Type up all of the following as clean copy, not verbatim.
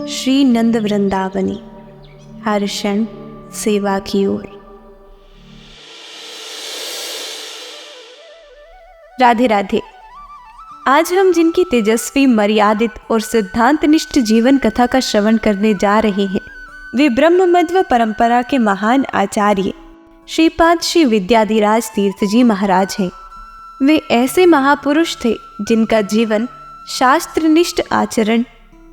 श्री नंद वृंदावनी, हर क्षण सेवा की ओर। राधे राधे। आज हम जिनकी तेजस्वी, मर्यादित और सिद्धांतनिष्ठ जीवन कथा का श्रवण करने जा रहे हैं, वे ब्रह्म मध्व परंपरा के महान आचार्य श्रीपाद श्री विद्याधिराज तीर्थ जी महाराज हैं। वे ऐसे महापुरुष थे जिनका जीवन शास्त्रनिष्ठ आचरण,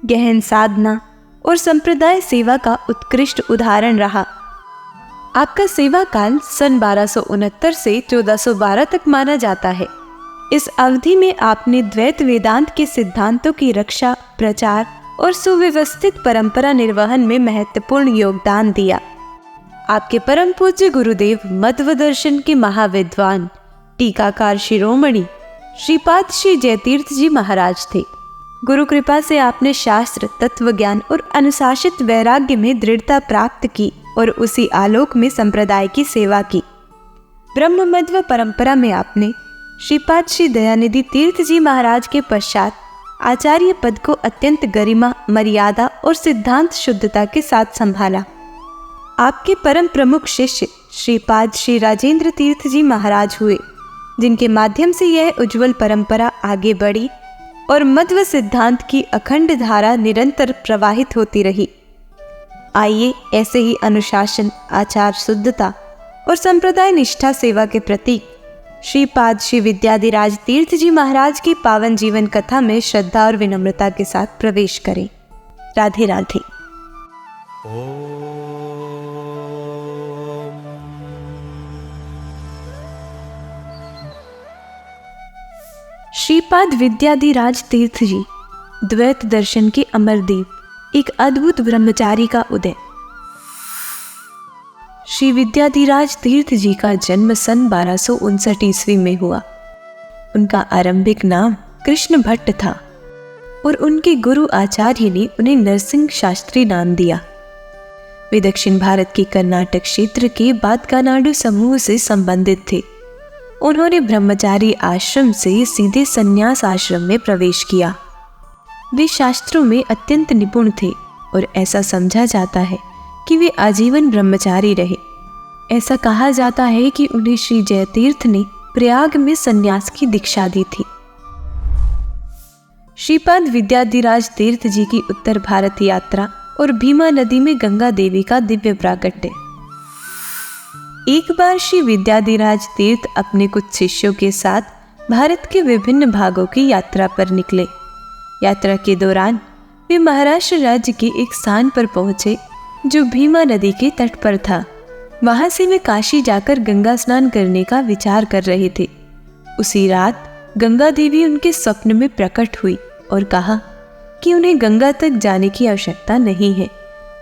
गहन साधना और संप्रदाय सेवा का उत्कृष्ट उदाहरण रहा। आपका सेवा काल सन 1269 से 1412 तक माना जाता है। इस अवधि में आपने द्वैत वेदांत के सिद्धांतों की रक्षा, प्रचार और सुव्यवस्थित परंपरा निर्वहन में महत्वपूर्ण योगदान दिया। आपके परम पूज्य गुरुदेव मध्व दर्शन के महाविद्वान, टीकाकार शिरोमणि श्रीपाद श्री जयतीर्थ जी महाराज थे। गुरु कृपा से आपने शास्त्र, तत्व ज्ञान और अनुशासित वैराग्य में दृढ़ता प्राप्त की और उसी आलोक में संप्रदाय की सेवा की। ब्रह्म मध्व परंपरा में आपने श्रीपाद श्री दयानिधि तीर्थ जी महाराज के पश्चात आचार्य पद को अत्यंत गरिमा, मर्यादा और सिद्धांत शुद्धता के साथ संभाला। आपके परम प्रमुख शिष्य श्रीपाद श्री राजेंद्र तीर्थ जी महाराज हुए, जिनके माध्यम से यह उज्जवल परंपरा आगे बढ़ी और मध्व सिद्धांत की अखंड धारा निरंतर प्रवाहित होती रही। आइए ऐसे ही अनुशासन, आचार शुद्धता और संप्रदाय निष्ठा सेवा के प्रतीक श्रीपाद श्री विद्याधिराज तीर्थ जी महाराज की पावन जीवन कथा में श्रद्धा और विनम्रता के साथ प्रवेश करें। राधे राधे। श्रीपाद विद्याधिराज तीर्थ जी, द्वैत दर्शन के अमरदीप, एक अद्भुत ब्रह्मचारी का उदय। श्री विद्याधिराज तीर्थ जी का जन्म सन 1259 ईस्वी में हुआ। उनका आरंभिक नाम कृष्ण भट्ट था और उनके गुरु आचार्य ने उन्हें नरसिंह शास्त्री नाम दिया। वे दक्षिण भारत के कर्नाटक क्षेत्र के बादकानाडु समूह से संबंधित थे। उन्होंने ब्रह्मचारी आश्रम से सीधे संन्यास आश्रम में प्रवेश किया। वे शास्त्रों में अत्यंत निपुण थे और ऐसा समझा जाता है कि वे आजीवन ब्रह्मचारी रहे। ऐसा कहा जाता है कि उन्हें श्री जयतीर्थ ने प्रयाग में संन्यास की दीक्षा दी थी। श्रीपाद विद्याधिराज तीर्थ जी की उत्तर भारत यात्रा और भीमा नदी में गंगा देवी का दिव्य प्राकट्य। एक बार श्री विद्याधिराज तीर्थ अपने कुछ शिष्यों के साथ भारत के विभिन्न भागों की यात्रा पर निकले। यात्रा के दौरान वे महाराष्ट्र राज्य के एक स्थान पर पहुंचे जो भीमा नदी के तट पर था। वहां से वे काशी जाकर गंगा स्नान करने का विचार कर रहे थे। उसी रात गंगा देवी उनके स्वप्न में प्रकट हुई और कहा कि उन्हें गंगा तक जाने की आवश्यकता नहीं है,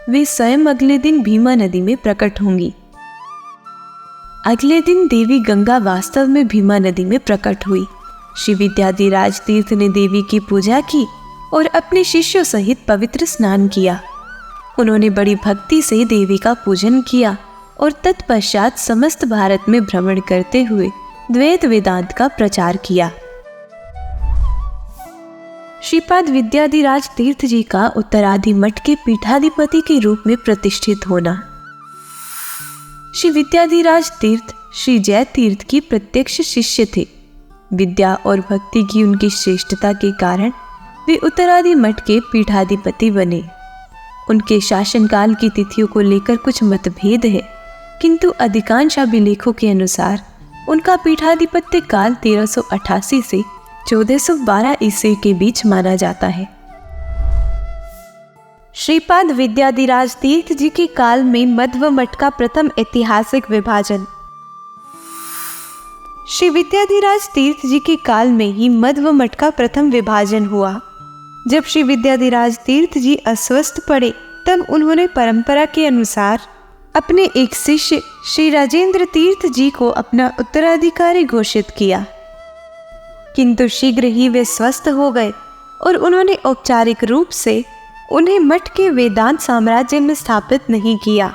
वे स्वयं अगले दिन भीमा नदी में प्रकट होंगी। अगले दिन देवी गंगा वास्तव में भीमा नदी में प्रकट हुई। श्री विद्याधिराज तीर्थ ने देवी की पूजा की और अपने शिष्यों सहित पवित्र स्नान किया। उन्होंने बड़ी भक्ति से देवी का पूजन किया और तत्पश्चात समस्त भारत में भ्रमण करते हुए द्वैत वेदांत का प्रचार किया। श्रीपाद विद्याधिराज तीर्थ जी का उत्तराधि मठ के पीठाधिपति के रूप में प्रतिष्ठित होना। श्री विद्याधिराज तीर्थ श्री जय तीर्थ की प्रत्यक्ष शिष्य थे। विद्या और भक्ति की उनकी श्रेष्ठता के कारण वे उत्तराधि मठ के पीठाधिपति बने। उनके शासनकाल की तिथियों को लेकर कुछ मतभेद है, किंतु अधिकांश अभिलेखों के अनुसार उनका पीठाधिपत्य काल 1388 से 1412 ईस्वी के बीच माना जाता है। श्रीपाद विद्याधिराज तीर्थ जी के काल में मध्व मठ का प्रथम ऐतिहासिक विभाजन। श्री विद्याधिराज तीर्थ जी के काल में ही मध्व मठ का प्रथम विभाजन हुआ। जब श्री विद्याधिराज तीर्थ जी अस्वस्थ पड़े, तब उन्होंने परंपरा के अनुसार अपने एक शिष्य श्री राजेंद्र तीर्थ जी को अपना उत्तराधिकारी घोषित किया, किंतु शीघ्र ही वे स्वस्थ हो गए और उन्होंने औपचारिक रूप से उन्हें मठ के वेदांत साम्राज्य में स्थापित नहीं किया।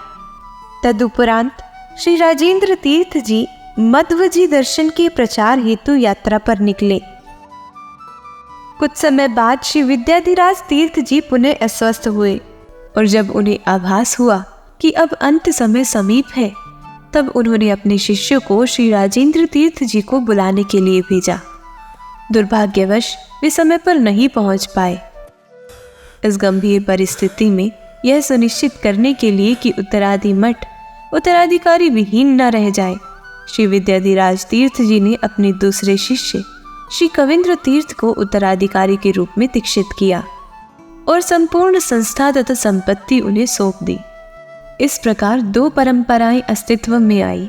तदुपरांत श्री राजेंद्र तीर्थ जी मध्व जी दर्शन के प्रचार हेतु यात्रा पर निकले। कुछ समय बाद श्री विद्याधिराज तीर्थ जी पुनः अस्वस्थ हुए और जब उन्हें आभास हुआ कि अब अंत समय समीप है, तब उन्होंने अपने शिष्य को श्री राजेंद्र तीर्थ जी को बुलाने के लिए भेजा। दुर्भाग्यवश वे समय पर नहीं पहुंच पाए। इस गंभीर परिस्थिति में यह सुनिश्चित करने के लिए कि उत्तरादि मठ उत्तराधिकारी विहीन न रह जाए, श्री विद्याधिराज तीर्थ जी ने अपने दूसरे शिष्य श्री कविंद्र तीर्थ को उत्तराधिकारी के रूप में दीक्षित किया और संपूर्ण संस्था तथा संपत्ति उन्हें सौंप दी। इस प्रकार दो परंपराएं अस्तित्व में आई।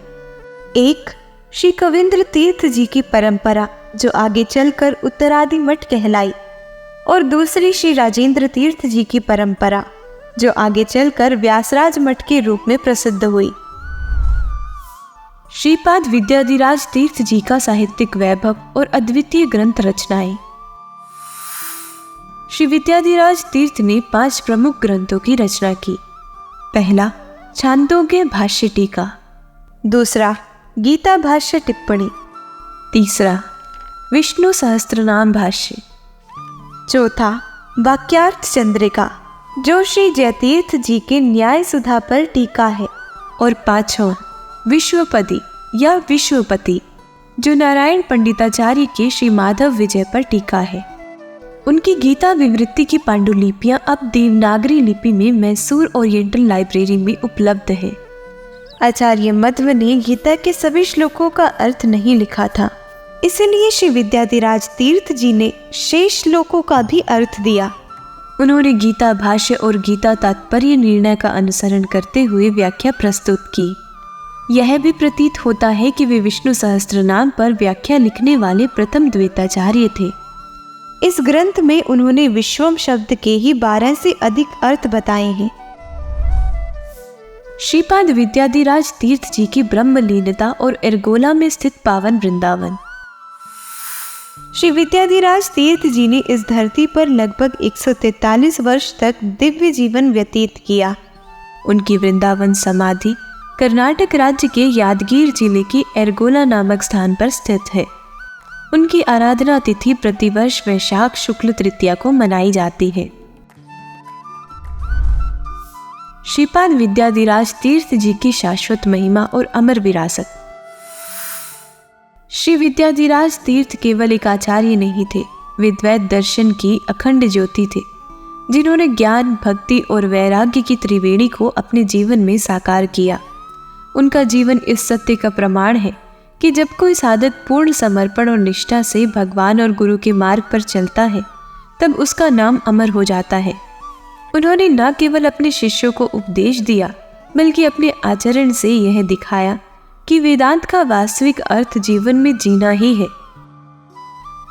एक श्री कविंद्र तीर्थ जी की परंपरा जो आगे चलकर उत्तरादि मठ कहलाई, और दूसरी श्री राजेंद्र तीर्थ जी की परंपरा जो आगे चलकर व्यासराज मठ के रूप में प्रसिद्ध हुई। श्रीपाद विद्याधिराज तीर्थ जी का साहित्यिक वैभव और अद्वितीय ग्रंथ रचनाएं। श्री विद्याधिराज तीर्थ ने 5 प्रमुख ग्रंथों की रचना की। पहला छांदोग्य भाष्य टीका, दूसरा गीता भाष्य टिप्पणी, तीसरा विष्णु सहस्त्रनाम भाष्य, चौथा वाक्यार्थ चंद्रिका जो श्री जयतीर्थ जी के न्याय सुधा पर टीका है, और पांचवा विश्वपदी या विश्वपति जो नारायण पंडिताचार्य के श्री माधव विजय पर टीका है। उनकी गीता विवृत्ति की पांडुलिपियां अब देवनागरी लिपि में मैसूर ओरिएंटल लाइब्रेरी में उपलब्ध है। आचार्य मध्व ने गीता के सभी श्लोकों का अर्थ नहीं लिखा था, इसलिए श्री विद्याधिराज तीर्थ जी ने शेष श्लोकों का भी अर्थ दिया। उन्होंने गीता भाष्य और गीता तात्पर्य निर्णय का अनुसरण करते हुए व्याख्या प्रस्तुत की। यह भी प्रतीत होता है कि वे विष्णु सहस्त्रनाम पर व्याख्या लिखने वाले प्रथम द्वैताचार्य थे। इस ग्रंथ में उन्होंने विश्वम शब्द के ही 12 से अधिक अर्थ बताए हैं। श्रीपाद विद्याधिराज तीर्थ जी की ब्रह्मलीनता और एर्गोला में स्थित पावन वृंदावन। श्री विद्याधिराज तीर्थ जी ने इस धरती पर लगभग 143 वर्ष तक दिव्य जीवन व्यतीत किया। उनकी वृंदावन समाधि कर्नाटक राज्य के यादगीर जिले के एर्गोला नामक स्थान पर स्थित है। उनकी आराधना तिथि प्रतिवर्ष वैशाख शुक्ल तृतीया को मनाई जाती है। श्रीपाद विद्याधिराज तीर्थ जी की शाश्वत महिमा और अमर विरासत। श्री विद्याधिराज तीर्थ केवल एक आचार्य नहीं थे, वे द्वैत दर्शन की अखंड ज्योति थे, जिन्होंने ज्ञान, भक्ति और वैराग्य की त्रिवेणी को अपने जीवन में साकार किया। उनका जीवन इस सत्य का प्रमाण है कि जब कोई साधक पूर्ण समर्पण और निष्ठा से भगवान और गुरु के मार्ग पर चलता है, तब उसका नाम अमर हो जाता है। उन्होंने न केवल अपने शिष्यों को उपदेश दिया, बल्कि अपने आचरण से यह दिखाया कि वेदांत का वास्तविक अर्थ जीवन में जीना ही है।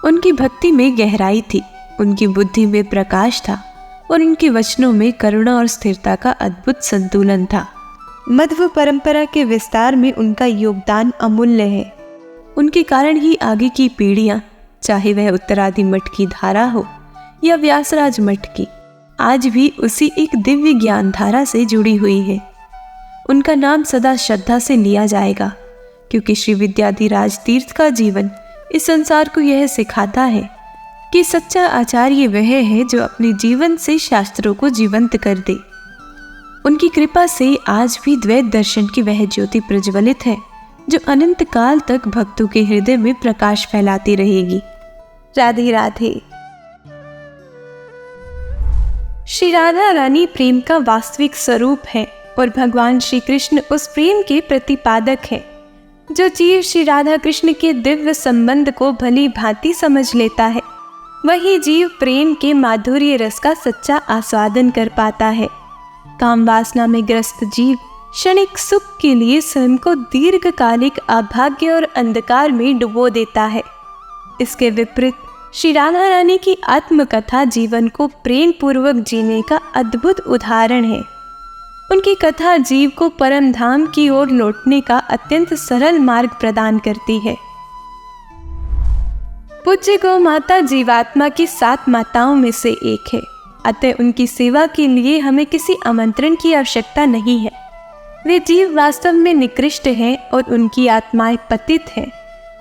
उनकी भक्ति में गहराई थी, उनकी बुद्धि में प्रकाश था और उनके वचनों में करुणा और स्थिरता का अद्भुत संतुलन था। मध्व परंपरा के विस्तार में उनका योगदान अमूल्य है। उनके कारण ही आगे की पीढ़ियां, चाहे वह उत्तरादि मठ की धारा हो या व्यासराज मठ की, आज भी उसी एक दिव्य ज्ञान धारा से जुड़ी हुई है। उनका नाम सदा श्रद्धा से लिया जाएगा, क्योंकि श्री विद्याधिराज तीर्थ का जीवन इस संसार को यह सिखाता है कि सच्चा आचार्य वह है जो अपने जीवन से शास्त्रों को जीवंत कर दे। उनकी कृपा से आज भी द्वैत दर्शन की वह ज्योति प्रज्वलित है जो अनंत काल तक भक्तों के हृदय में प्रकाश फैलाती रहेगी। राधे राधे। श्री राधा रानी प्रेम का वास्तविक स्वरूप है और भगवान श्री कृष्ण उस प्रेम के प्रतिपादक है। जो जीव श्री राधा कृष्ण के दिव्य संबंध को भली भांति समझ लेता है, वही जीव प्रेम के माधुर्य रस का सच्चा आस्वादन कर पाता है। काम वासना में ग्रस्त जीव क्षणिक सुख के लिए स्वयं को दीर्घकालिक अभाग्य और अंधकार में डुबो देता है। इसके विपरीत श्री राधा रानी की आत्मकथा जीवन को प्रेम पूर्वक जीने का अद्भुत उदाहरण है। उनकी कथा जीव को परम धाम की ओर लौटने का अत्यंत सरल मार्ग प्रदान करती है। पूज्य गौ माता जीवात्मा की 7 माताओं में से एक है, अतः उनकी सेवा के लिए हमें किसी आमंत्रण की आवश्यकता नहीं है। वे जीव वास्तव में निकृष्ट हैं और उनकी आत्माएं पतित हैं,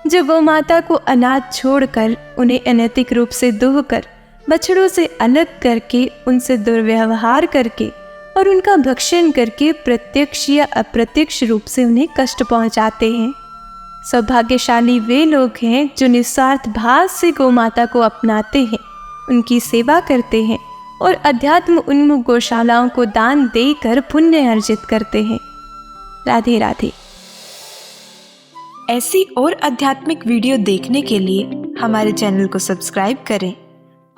जो गौ माता को अनाथ छोड़कर, उन्हें अनैतिक रूप से दुहकर, बछड़ों से अलग करके, उनसे दुर्व्यवहार करके और उनका भक्षण करके प्रत्यक्ष या अप्रत्यक्ष रूप से उन्हें कष्ट पहुंचाते हैं। सौभाग्यशाली वे लोग हैं जो निस्वार्थ भाव से गौ माता को अपनाते हैं, उनकी सेवा करते हैं और अध्यात्म उन्मुख गौशालाओं को दान देकर पुण्य अर्जित करते हैं। राधे राधे। ऐसी और आध्यात्मिक वीडियो देखने के लिए हमारे चैनल को सब्सक्राइब करें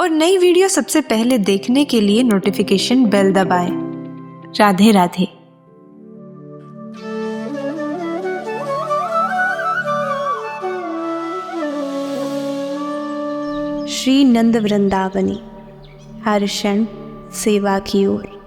और नई वीडियो सबसे पहले देखने के लिए नोटिफिकेशन बेल दबाएं। राधे राधे। श्री नंद वृंदावनी, हर क्षण सेवा की ओर।